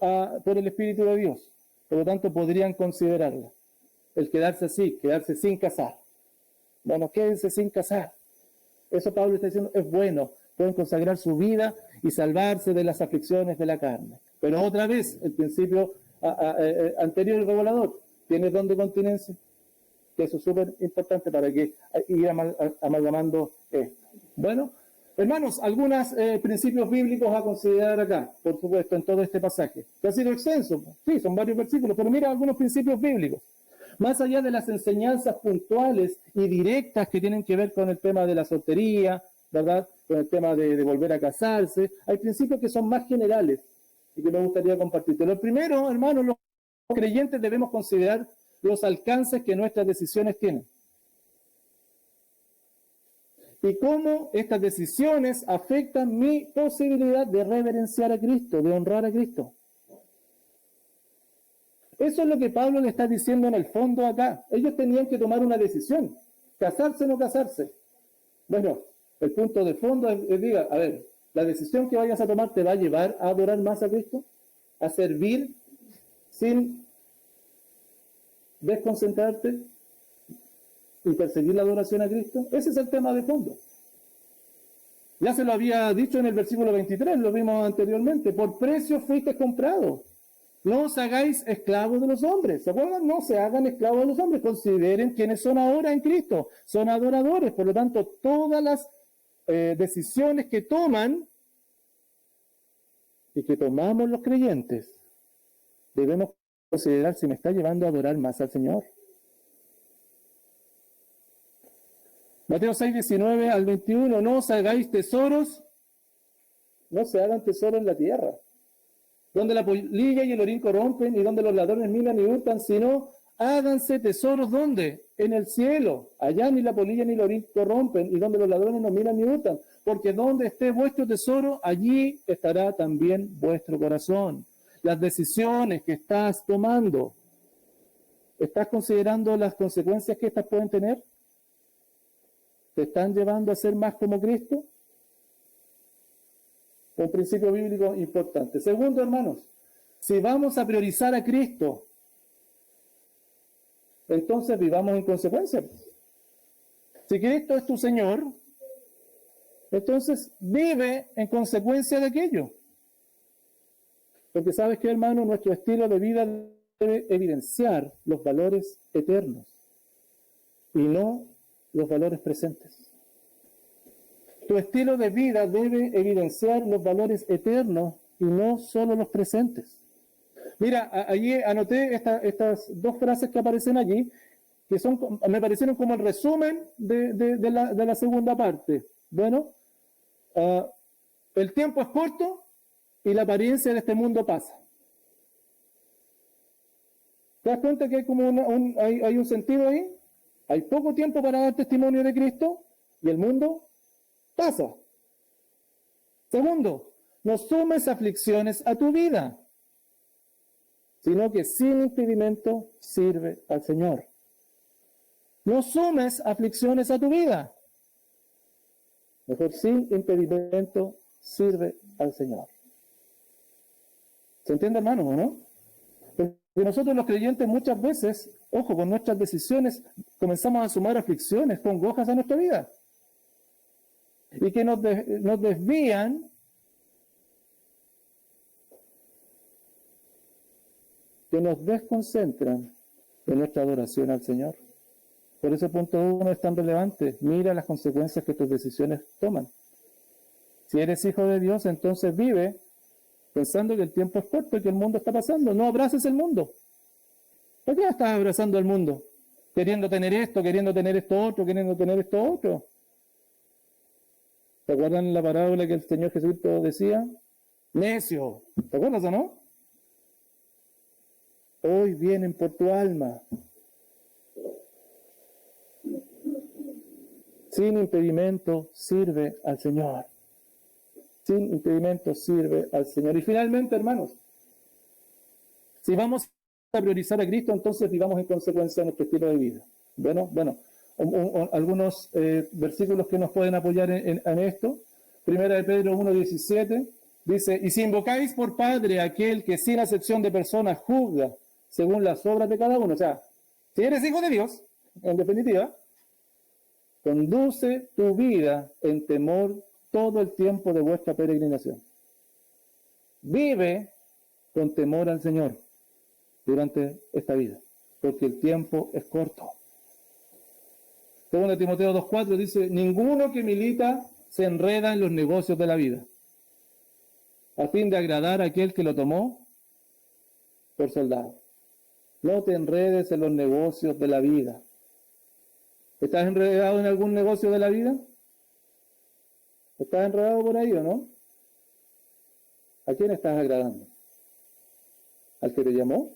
Speaker 1: por el Espíritu de Dios. Por lo tanto, podrían considerarla. El quedarse así, quedarse sin casar. Bueno, quédense sin casar. Eso Pablo está diciendo, es bueno. Pueden consagrar su vida y salvarse de las aflicciones de la carne. Pero otra vez, el principio anterior y regulador, ¿tienes don de continencia? Eso es súper importante para que ir amalgamando esto. Bueno, hermanos, algunos principios bíblicos a considerar acá, por supuesto, en todo este pasaje. Que ha sido extenso, sí, son varios versículos, pero mira algunos principios bíblicos. Más allá de las enseñanzas puntuales y directas que tienen que ver con el tema de la soltería, ¿verdad? Con el tema de volver a casarse, hay principios que son más generales y que me gustaría compartirte. Lo primero, hermanos, los creyentes debemos considerar los alcances que nuestras decisiones tienen. Y cómo estas decisiones afectan mi posibilidad de reverenciar a Cristo, de honrar a Cristo. Eso es lo que Pablo le está diciendo en el fondo acá. Ellos tenían que tomar una decisión, casarse o no casarse. Bueno, el punto de fondo es diga, a ver, la decisión que vayas a tomar te va a llevar a adorar más a Cristo, a servir sin desconcentrarte y perseguir la adoración a Cristo. Ese es el tema de fondo. Ya se lo había dicho en el versículo 23, lo vimos anteriormente. Por precio fuiste comprado. No os hagáis esclavos de los hombres. ¿Se acuerdan? No se hagan esclavos de los hombres. Consideren quiénes son ahora en Cristo. Son adoradores. Por lo tanto, todas las decisiones que toman y que tomamos los creyentes, debemos considerar si me está llevando a adorar más al Señor. Mateo 6, 19 al 21, no os hagáis tesoros, no se hagan tesoros en la tierra, donde la polilla y el orín corrompen y donde los ladrones minan y hurtan, sino háganse tesoros, ¿dónde? En el cielo. Allá ni la polilla ni el orín corrompen y donde los ladrones no minan ni hurtan, porque donde esté vuestro tesoro, allí estará también vuestro corazón. Las decisiones que estás tomando, ¿estás considerando las consecuencias que estas pueden tener? te están llevando a ser más como Cristo? Un principio bíblico importante. Segundo, hermanos, si vamos a priorizar a Cristo, entonces vivamos en consecuencia. Si Cristo es tu Señor, entonces vive en consecuencia de aquello. Porque sabes que, hermano, nuestro estilo de vida debe evidenciar los valores eternos y no los valores presentes. Tu estilo de vida debe evidenciar los valores eternos y no solo los presentes. Mira, allí anoté estas dos frases que aparecen allí, que me parecieron como el resumen de la segunda parte. Bueno, el tiempo es corto y la apariencia de este mundo pasa. ¿Te das cuenta que hay como hay un sentido ahí? Hay poco tiempo para dar testimonio de Cristo y el mundo pasa. Segundo, no sumes aflicciones a tu vida, sino que sin impedimento sirve al Señor. No sumes aflicciones a tu vida. Mejor sin impedimento sirve al Señor. ¿Se entiende, hermanos, o no? Porque nosotros los creyentes muchas veces, ojo, con nuestras decisiones comenzamos a sumar aflicciones, congojas a nuestra vida. Y que nos desvían que nos desconcentran de nuestra adoración al Señor. Por eso el punto 1 es tan relevante. Mira las consecuencias que tus decisiones toman. Si eres hijo de Dios, entonces vive pensando que el tiempo es corto y que el mundo está pasando. No abraces el mundo. ¿Por qué estás abrazando el mundo? Queriendo tener esto otro, queriendo tener esto otro. ¿Se acuerdan la parábola que el Señor Jesucristo decía? Necio. ¿Te acuerdas o no? Hoy vienen por tu alma. Sin impedimento sirve al Señor. Sin impedimento sirve al Señor. Y finalmente, hermanos, si vamos a priorizar a Cristo, entonces vivamos en consecuencia de nuestro estilo de vida. Bueno, algunos versículos que nos pueden apoyar en esto. Primera de Pedro 1:17 dice: y si invocáis por Padre a aquel que sin acepción de personas juzga según las obras de cada uno, o sea, si eres hijo de Dios, en definitiva, conduce tu vida en temor todo el tiempo de vuestra peregrinación. Vive con temor al Señor durante esta vida, porque el tiempo es corto. Segundo Timoteo 2:4 dice: ninguno que milita se enreda en los negocios de la vida, a fin de agradar a aquel que lo tomó por soldado. No te enredes en los negocios de la vida. ¿Estás enredado en algún negocio de la vida? ¿Estás enredado por ahí o no? ¿A quién estás agradando? ¿Al que te llamó?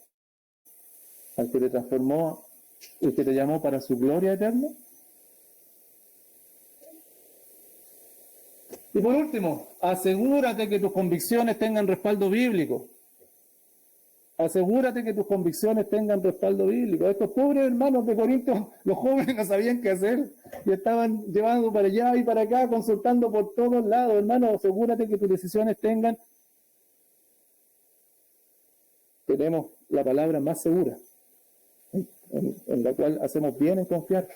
Speaker 1: ¿Al que te transformó y que te llamó para su gloria eterna? Y por último, asegúrate que tus convicciones tengan respaldo bíblico. Asegúrate que tus convicciones tengan respaldo bíblico. Estos pobres hermanos de Corinto, los jóvenes no sabían qué hacer y estaban llevando para allá y para acá, consultando por todos lados. Hermanos, asegúrate que tus decisiones tengan. Tenemos la palabra más segura, en la cual hacemos bien en confiar.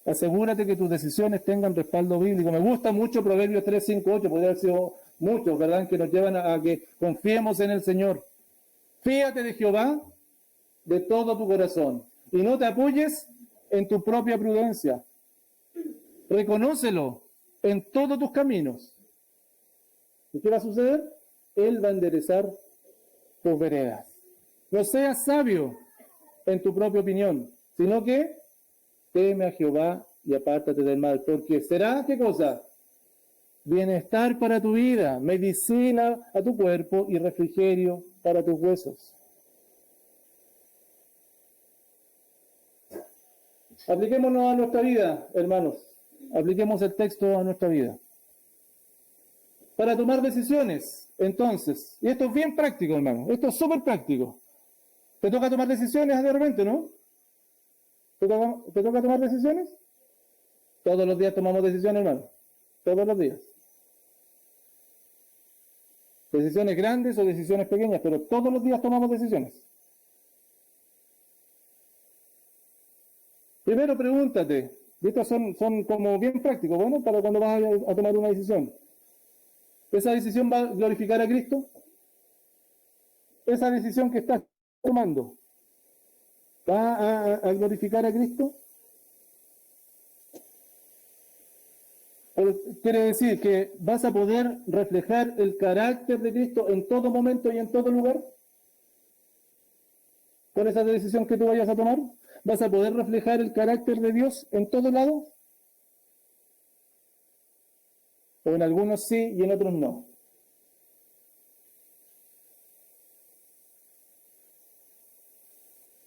Speaker 1: Asegúrate que tus decisiones tengan respaldo bíblico. Me gusta mucho Proverbios 3, 5, 8, podría haber sido muchos, ¿verdad?, que nos llevan a que confiemos en el Señor. Fíate de Jehová de todo tu corazón y no te apoyes en tu propia prudencia. Reconócelo en todos tus caminos. ¿Y qué va a suceder? Él va a enderezar tus veredas. No seas sabio en tu propia opinión, sino que teme a Jehová y apártate del mal, porque será, ¿qué cosa? Bienestar para tu vida, medicina a tu cuerpo y refrigerio para tus huesos. Apliquémonos a nuestra vida, hermanos. Apliquemos el texto a nuestra vida. Para tomar decisiones, entonces, y esto es bien práctico, hermano, esto es súper práctico. ¿Te toca tomar decisiones de repente, no? ¿Te toca tomar decisiones? Todos los días tomamos decisiones, hermano. Todos los días. Decisiones grandes o decisiones pequeñas, pero todos los días tomamos decisiones. Primero pregúntate, estos son como bien prácticos, bueno, para cuando vas a tomar una decisión. ¿Esa decisión va a glorificar a Cristo? ¿Esa decisión que estás tomando va a glorificar a Cristo? Quiere decir que vas a poder reflejar el carácter de Cristo en todo momento y en todo lugar. Con esa decisión que tú vayas a tomar, ¿vas a poder reflejar el carácter de Dios en todo lado? O en algunos sí y en otros no.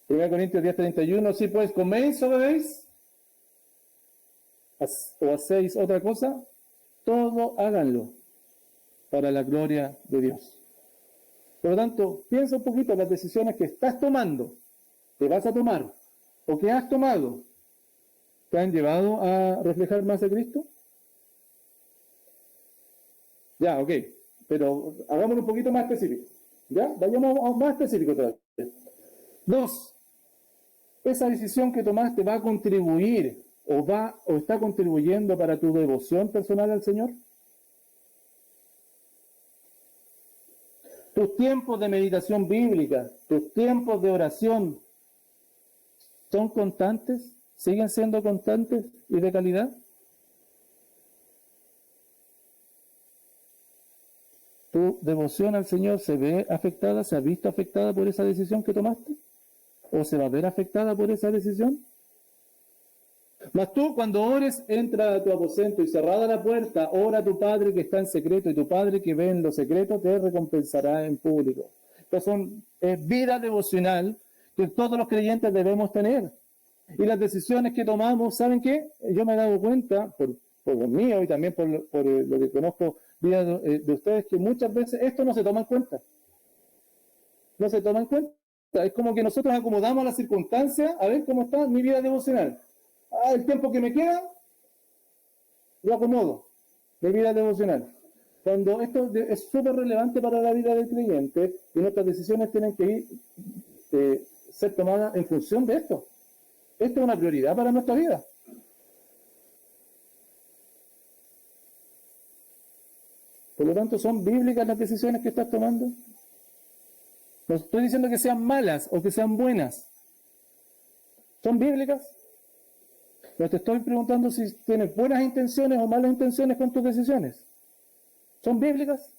Speaker 1: Primera Corintios 10:31, sí pues, coméis o bebéis, o hacéis otra cosa, todo háganlo para la gloria de Dios. Por lo tanto, piensa un poquito en las decisiones que estás tomando, que vas a tomar, o que has tomado, ¿te han llevado a reflejar más a Cristo? Ya, ok, pero hagámoslo un poquito más específico. ¿Ya? Vayamos más específico todavía. 2. Esa decisión que tomaste va a contribuir o está contribuyendo para tu devoción personal al Señor. Tus tiempos de meditación bíblica, tus tiempos de oración, ¿son constantes? ¿Siguen siendo constantes y de calidad? ¿Tu devoción al Señor se ve afectada, se ha visto afectada por esa decisión que tomaste? ¿O se va a ver afectada por esa decisión? Mas tú, cuando ores, entra a tu aposento y cerrada la puerta, ora a tu Padre que está en secreto, y tu Padre que ve en lo secreto te recompensará en público. Entonces es vida devocional que todos los creyentes debemos tener. Y las decisiones que tomamos, ¿saben qué? Yo me he dado cuenta, por lo mío y también por lo que conozco de ustedes, que muchas veces esto no se toma en cuenta. No se toma en cuenta. Es como que nosotros acomodamos las circunstancias a ver cómo está mi vida devocional. El tiempo que me queda, lo acomodo, mi vida devocional. Cuando esto es súper relevante para la vida del creyente, y nuestras decisiones tienen que ser tomadas en función de esto. Esto es una prioridad para nuestra vida. Por lo tanto, ¿son bíblicas las decisiones que estás tomando? No estoy diciendo que sean malas o que sean buenas. ¿Son bíblicas? No te estoy preguntando si tienes buenas intenciones o malas intenciones con tus decisiones. ¿Son bíblicas?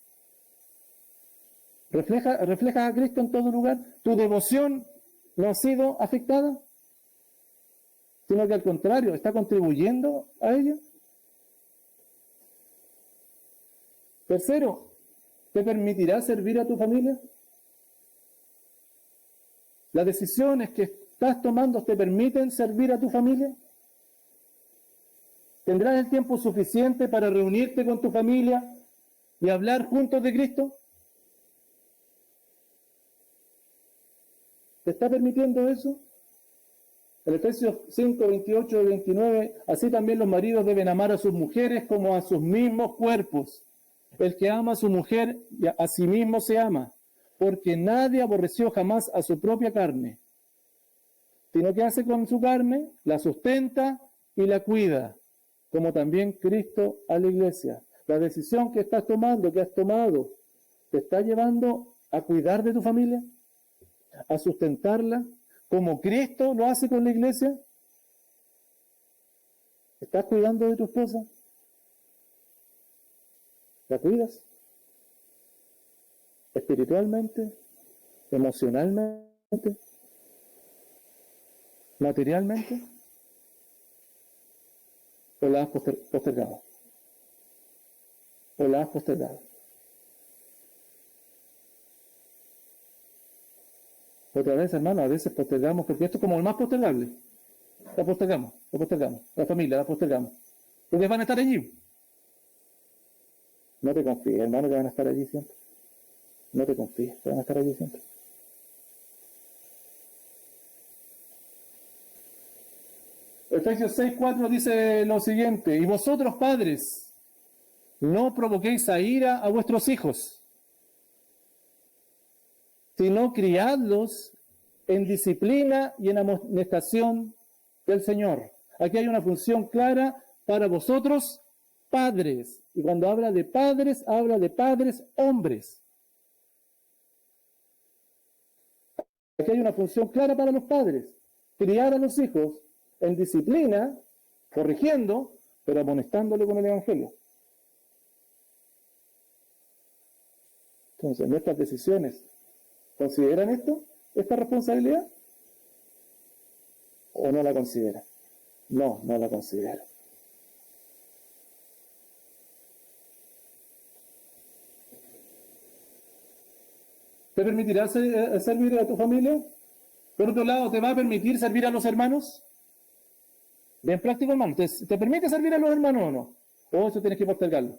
Speaker 1: ¿Reflejas a Cristo en todo lugar? ¿Tu devoción no ha sido afectada? Sino que al contrario, está contribuyendo a ella. Tercero, ¿te permitirá servir a tu familia? ¿Las decisiones que estás tomando te permiten servir a tu familia? ¿Tendrás el tiempo suficiente para reunirte con tu familia y hablar juntos de Cristo? ¿Te está permitiendo eso? En Efesios 5, 28 y 29, así también los maridos deben amar a sus mujeres como a sus mismos cuerpos. El que ama a su mujer, a sí mismo se ama, porque nadie aborreció jamás a su propia carne, sino que hace con su carne, la sustenta y la cuida, como también Cristo a la iglesia. La decisión que estás tomando, que has tomado, ¿te está llevando a cuidar de tu familia? ¿A sustentarla? ¿Como Cristo lo hace con la iglesia? ¿Estás cuidando de tu esposa? ¿La cuidas? ¿Espiritualmente? ¿Emocionalmente? ¿Materialmente? ¿O la has postergado? ¿O la has postergado? Otra vez, hermano, a veces postergamos, porque esto es como el más postergable. La postergamos. La familia la postergamos. Porque van a estar allí. No te confíes, hermano, que van a estar allí siempre. No te confíes, que van a estar allí siempre. Efesios 6:4 dice lo siguiente: y vosotros, padres, no provoquéis a ira a vuestros hijos, sino criadlos en disciplina y en amonestación del Señor. Aquí hay una función clara para vosotros, padres. Y cuando habla de padres hombres. Aquí hay una función clara para los padres: criar a los hijos en disciplina, corrigiendo, pero amonestándole con el Evangelio. Entonces, nuestras decisiones ¿consideran esto? ¿Esta responsabilidad? ¿O no la consideran? No, no la consideran. ¿Te permitirá servir a tu familia? Por otro lado, ¿te va a permitir servir a los hermanos? Bien práctico, hermano. ¿Te permite servir a los hermanos o no? ¿O eso tienes que postergarlo?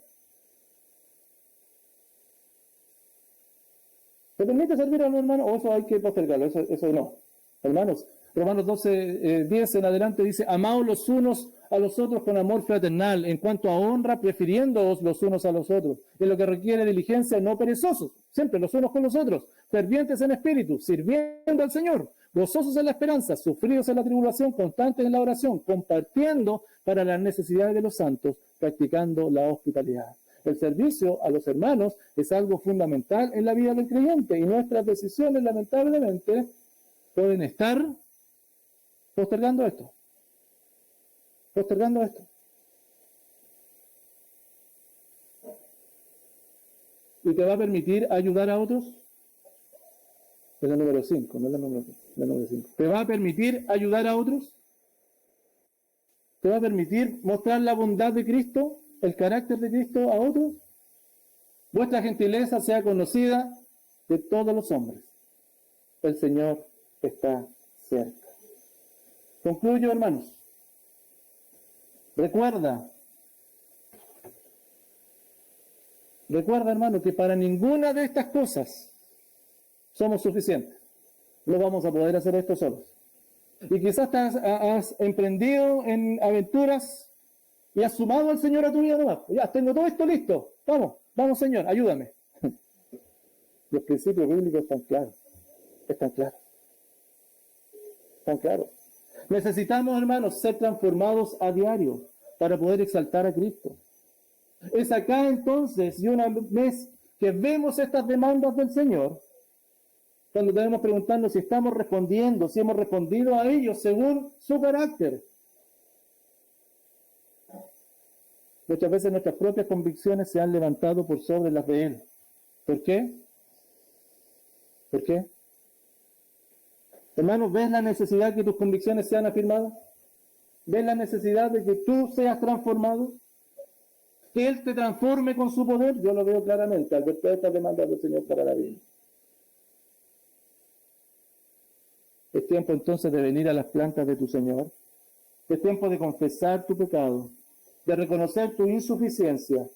Speaker 1: ¿Te permite servir a los hermanos o eso hay que postergarlo? Eso no. Hermanos, Romanos 12:10 en adelante dice: amaos los unos a los otros con amor fraternal, en cuanto a honra, prefiriéndoos los unos a los otros, en lo que requiere diligencia, no perezosos, siempre los unos con los otros, fervientes en espíritu, sirviendo al Señor, gozosos en la esperanza, sufridos en la tribulación, constantes en la oración, compartiendo para las necesidades de los santos, practicando la hospitalidad. El servicio a los hermanos es algo fundamental en la vida del creyente y nuestras decisiones, lamentablemente, pueden estar postergando esto. Postergando esto. ¿Y te va a permitir ayudar a otros? Es la número 5, no es la número 5. ¿Te va a permitir ayudar a otros? ¿Te va a permitir mostrar la bondad de Cristo, el carácter de Cristo a otros? Vuestra gentileza sea conocida de todos los hombres. El Señor está cerca. Concluyo, hermanos. Recuerda, hermano, que para ninguna de estas cosas somos suficientes. No vamos a poder hacer esto solos. Y quizás has emprendido en aventuras y has sumado al Señor a tu vida nueva. Ya, tengo todo esto listo. Vamos, Señor, ayúdame. Los principios bíblicos están claros. Están claros. Necesitamos, hermanos, ser transformados a diario para poder exaltar a Cristo. Es acá entonces, y una vez que vemos estas demandas del Señor, cuando debemos preguntarnos si estamos respondiendo, si hemos respondido a ellos según su carácter. Muchas veces nuestras propias convicciones se han levantado por sobre las de Él. ¿Por qué? ¿Por qué? Hermanos, ¿ves la necesidad de que tus convicciones sean afirmadas? ¿Ves la necesidad de que tú seas transformado? Que Él te transforme con su poder. Yo lo veo claramente al ver todas estas demandas del Señor para la vida. Es tiempo entonces de venir a las plantas de tu Señor. Es tiempo de confesar tu pecado, de reconocer tu insuficiencia,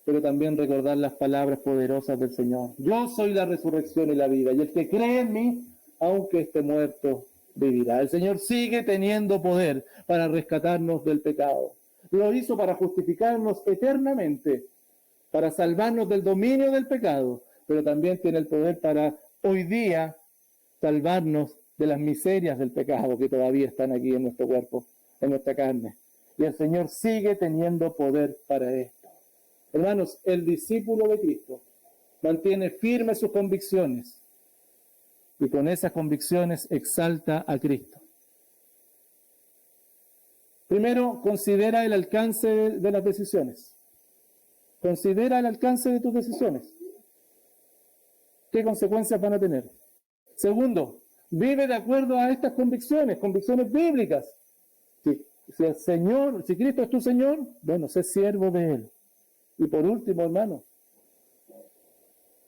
Speaker 1: pero también recordar las palabras poderosas del Señor. Yo soy la resurrección y la vida, y el que cree en mí, aunque esté muerto, vivirá. El Señor sigue teniendo poder para rescatarnos del pecado. Lo hizo para justificarnos eternamente, para salvarnos del dominio del pecado, pero también tiene el poder para hoy día salvarnos de las miserias del pecado que todavía están aquí en nuestro cuerpo, en nuestra carne. Y el Señor sigue teniendo poder para esto. Hermanos, el discípulo de Cristo mantiene firmes sus convicciones y con esas convicciones exalta a Cristo. Primero, considera el alcance de las decisiones. Considera el alcance de tus decisiones. ¿Qué consecuencias van a tener? Segundo, vive de acuerdo a estas convicciones bíblicas. Si Cristo es tu Señor, bueno, sé siervo de Él. Y por último, hermano,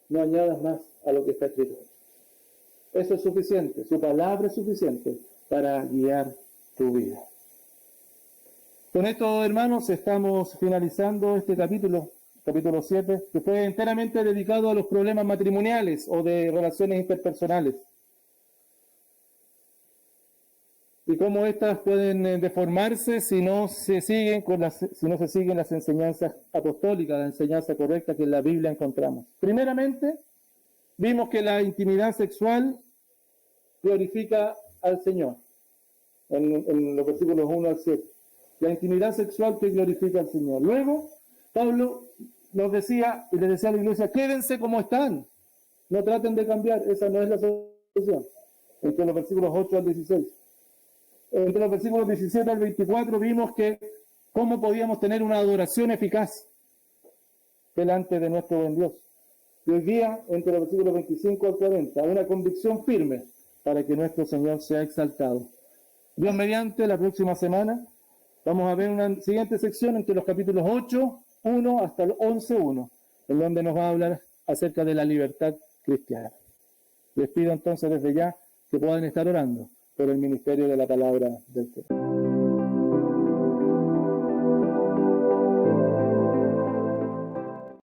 Speaker 1: no añadas más a lo que está escrito. Eso es suficiente, su palabra es suficiente para guiar tu vida. Con esto, hermanos, estamos finalizando este capítulo 7, que fue enteramente dedicado a los problemas matrimoniales o de relaciones interpersonales. y cómo éstas pueden deformarse si no se siguen las enseñanzas apostólicas, la enseñanza correcta que en la Biblia encontramos. Primeramente, vimos que la intimidad sexual glorifica al Señor, en los versículos 1 al 7. La intimidad sexual que glorifica al Señor. Luego, Pablo nos decía, y les decía a la iglesia, quédense como están, no traten de cambiar, esa no es la solución. Entre los versículos 8 al 16. Entre los versículos 17 al 24 vimos que cómo podíamos tener una adoración eficaz delante de nuestro buen Dios. Y hoy día, entre los versículos 25 al 40, una convicción firme para que nuestro Señor sea exaltado. Dios mediante, la próxima semana vamos a ver una siguiente sección entre los capítulos 8, 1 hasta el 11, 1, en donde nos va a hablar acerca de la libertad cristiana. Les pido entonces desde ya que puedan estar orando por el ministerio de la palabra del Señor.